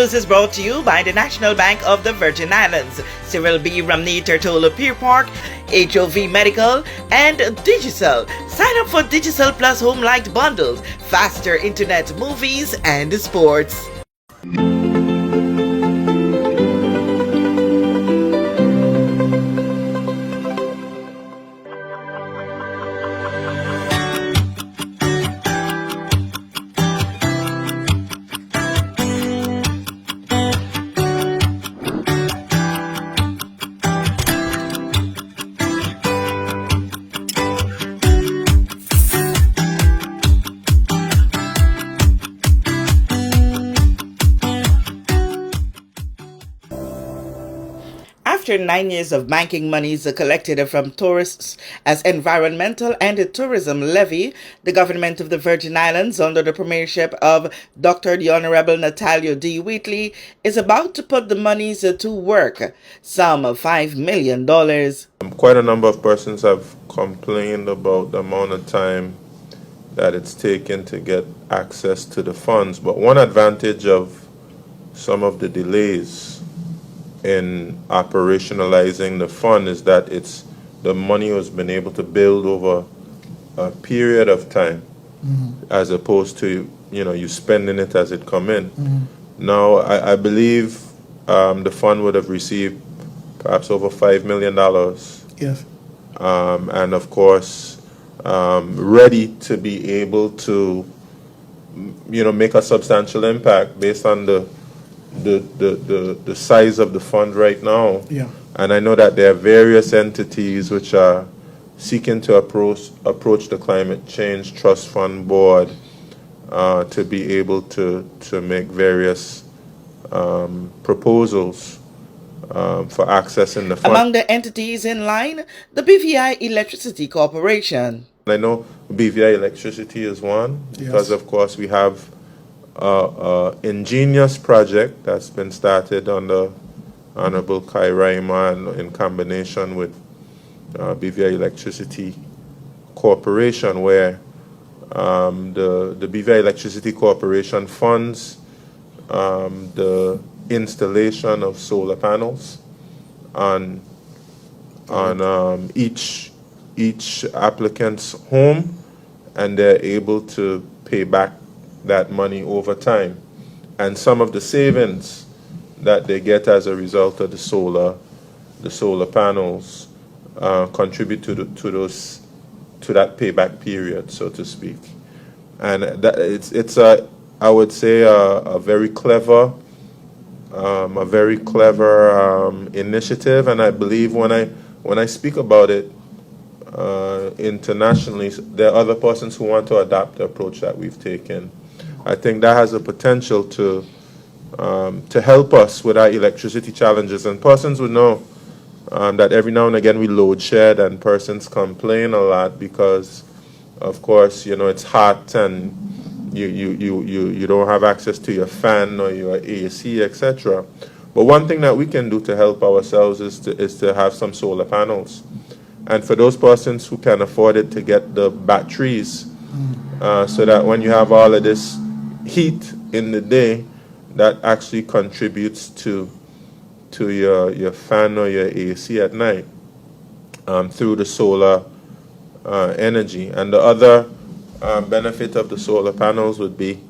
news is brought to you by the National Bank of the Virgin Islands, Cyril B. Ramney Tertola Pier Park, HOV Medical, and Digicel. Sign up for Digicel Plus Home Light Bundles, faster internet, movies, and sports. After 9 years of banking monies collected from tourists as environmental and tourism levy, the government of the Virgin Islands, under the premiership of Dr. the Honorable Natalia D. Wheatley, is about to put the monies to work, some $5 million. Quite a number of persons have complained about the amount of time that it's taken to get access to the funds, but one advantage of some of the delays in operationalizing the fund is that the money has been able to build over a period of time, as opposed to you spending it as it come in. Now I believe the fund would have received perhaps over $5 million. Yes. And of course ready to be able to make a substantial impact based on the size of the fund right now. Yeah. And I know that there are various entities which are seeking to approach the Climate Change Trust Fund Board to be able to make various proposals for accessing the fund. Among the entities in line, the BVI Electricity Corporation. I know BVI Electricity is one, because of course we have ingenious project that's been started under Honorable Kai Raiman in combination with BVI Electricity Corporation, where the BVI Electricity Corporation funds the installation of solar panels on each applicant's home, and they're able to pay back that money over time, and some of the savings that they get as a result of the solar panels contribute to that payback period, so to speak. And that it's I would say a very clever initiative, and I believe when I speak about it internationally, there are other persons who want to adopt the approach that we've taken. I think that has the potential to help us with our electricity challenges. And persons would know that every now and again we load shed, and persons complain a lot because, of course, it's hot and you don't have access to your fan or your AC, etc. But one thing that we can do to help ourselves is to have some solar panels. And for those persons who can afford it, to get the batteries, so that when you have all of this heat in the day, that actually contributes to your fan or your AC at night through the solar energy. And the other benefit of the solar panels would be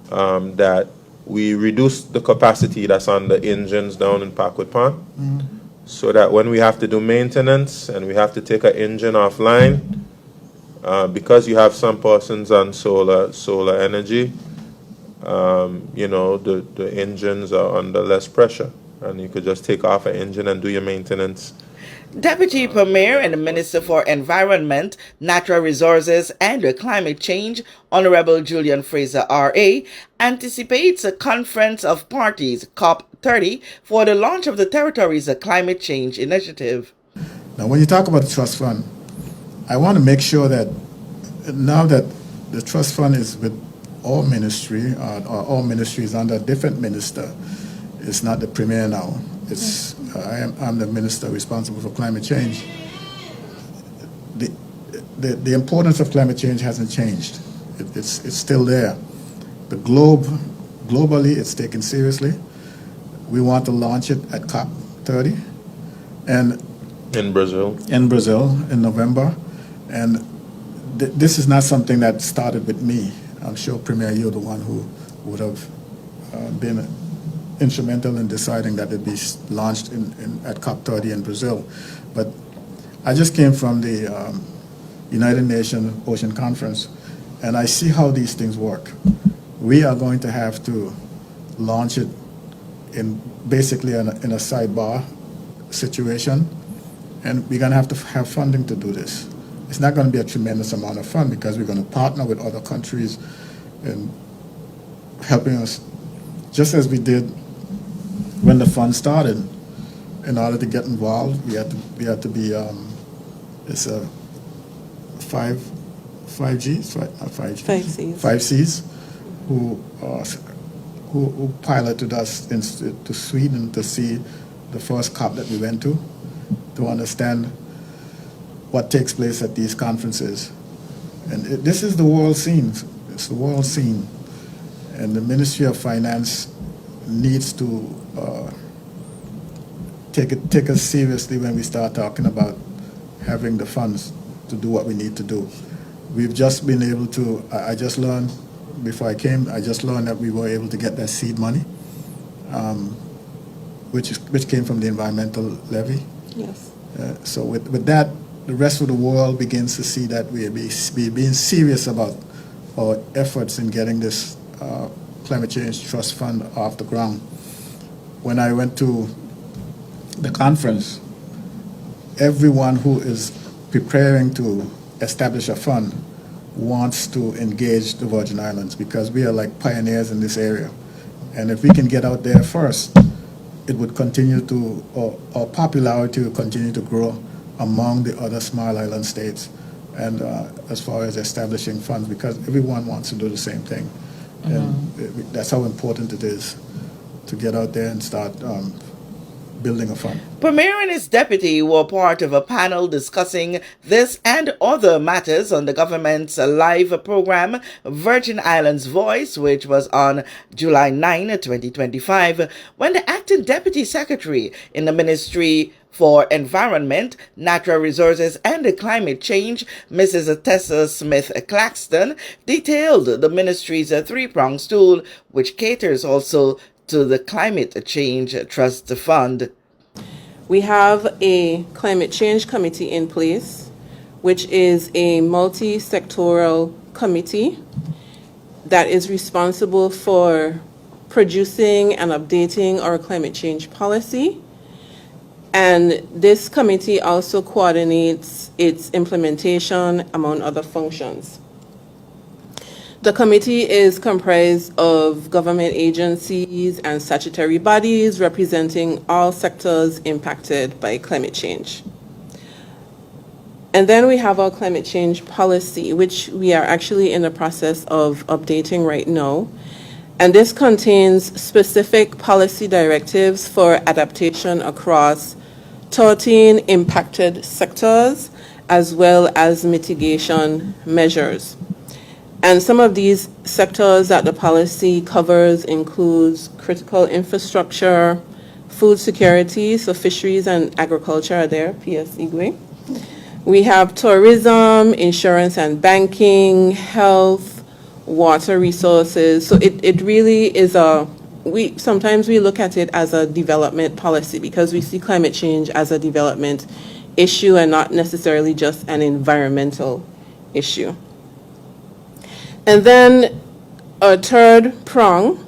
that we reduce the capacity that's on the engines down in Parkwood Pond, so that when we have to do maintenance and we have to take an engine offline, because you have some persons on solar energy, the engines are under less pressure, and you could just take off an engine and do your maintenance. Deputy Premier and the Minister for Environment, Natural Resources and Climate Change, Honorable Julian Fraser R.A., anticipates a conference of parties, COP30, for the launch of the territory's climate change initiative. Now, when you talk about the trust fund, I want to make sure that now that the trust fund is with all ministry, or all ministries under a different minister, it's not the Premier now. It's I'm the minister responsible for climate change. The importance of climate change hasn't changed. It's still there. The globally, it's taken seriously. We want to launch it at COP 30 and In Brazil. in Brazil in November. And this is not something that started with me. I'm sure, Premier, you're the one who would have been instrumental in deciding that it be launched at COP 30 in Brazil. But I just came from the United Nations Ocean Conference, and I see how these things work. We are going to have to launch it in basically in a sidebar situation, and we're going to have funding to do this. It's not going to be a tremendous amount of fun because we're going to partner with other countries in helping us, just as we did when the fund started. In order to get involved, we had to be it's a five Gs, right? Not five Gs. 5 Cs. 5 Cs, who piloted us to Sweden to see the first COP that we went to understand what takes place at these conferences. And this is the world scene. It's the world scene. And the Ministry of Finance needs to take us seriously when we start talking about having the funds to do what we need to do. We've just been able to, I just learned, before I came, I just learned that we were able to get that seed money, which came from the environmental levy. Yes. So with that, the rest of the world begins to see that we're being serious about our efforts in getting this climate change trust fund off the ground. When I went to the conference, everyone who is preparing to establish a fund wants to engage the Virgin Islands because we are like pioneers in this area. And if we can get out there first, it would continue to, our popularity will continue to grow among the other small island states, and as far as establishing funds, because everyone wants to do the same thing. And that's how important it is to get out there and start building a fund. Premier and his deputy were part of a panel discussing this and other matters on the government's live program, Virgin Islands Voice, which was on July 9, 2025, when the acting deputy secretary in the Ministry for Environment, Natural Resources and Climate Change, Mrs. Tessa Smith-Claxton, detailed the ministry's three-pronged stool, which caters also to the Climate Change Trust Fund. We have a climate change committee in place, which is a multi-sectoral committee that is responsible for producing and updating our climate change policy. And this committee also coordinates its implementation, among other functions. The committee is comprised of government agencies and statutory bodies representing all sectors impacted by climate change. And then we have our climate change policy, which we are actually in the process of updating right now. And this contains specific policy directives for adaptation across 13 impacted sectors, as well as mitigation measures. And some of these sectors that the policy covers includes critical infrastructure, food security, so fisheries and agriculture are there, PS Igwe. We have tourism, insurance and banking, health, water resources. So it really is sometimes we look at it as a development policy because we see climate change as a development issue and not necessarily just an environmental issue. And then our third prong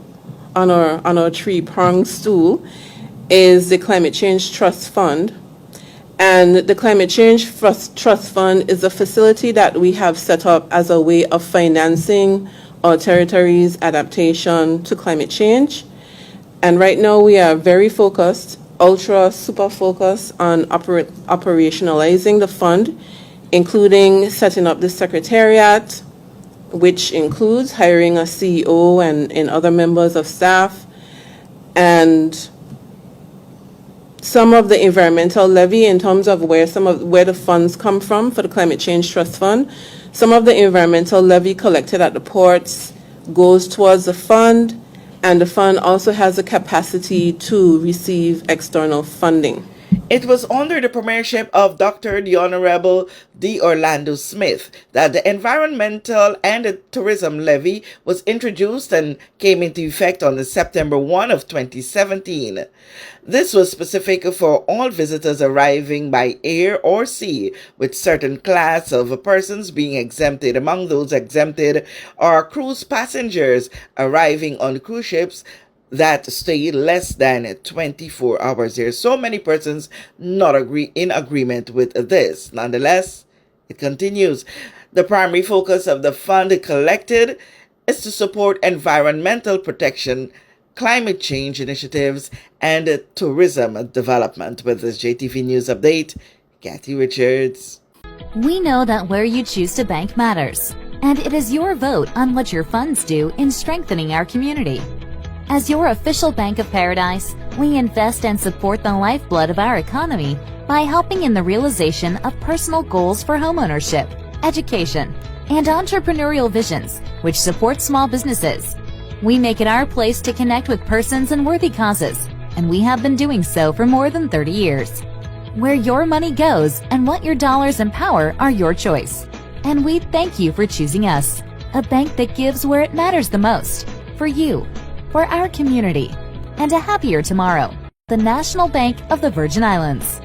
on our three-pronged stool is the Climate Change Trust Fund. And the Climate Change Trust Fund is a facility that we have set up as a way of financing our territory's adaptation to climate change. And right now we are very focused, super focused on operationalizing the fund, including setting up the secretariat, which includes hiring a CEO and other members of staff, and some of the environmental levy in terms of where the funds come from for the Climate Change Trust Fund. Some of the environmental levy collected at the ports goes towards the fund, and the fund also has the capacity to receive external funding. It was under the premiership of Dr. the Honorable D. Orlando Smith that the Environmental and the Tourism Levy was introduced and came into effect on September 1 of 2017. This was specific for all visitors arriving by air or sea, with certain class of persons being exempted. Among those exempted are cruise passengers arriving on cruise ships that stay less than 24 hours. There are so many persons not in agreement with this. Nonetheless, it continues. The primary focus of the fund collected is to support environmental protection, climate change initiatives, and tourism development. With this JTV News Update, Kathy Richards. We know that where you choose to bank matters, and it is your vote on what your funds do in strengthening our community. As your official Bank of Paradise, we invest and support the lifeblood of our economy by helping in the realization of personal goals for homeownership, education, and entrepreneurial visions, which support small businesses. We make it our place to connect with persons and worthy causes, and we have been doing so for more than 30 years. Where your money goes and what your dollars empower are your choice. And we thank you for choosing us, a bank that gives where it matters the most, for you, for our community, and a happier tomorrow. The National Bank of the Virgin Islands.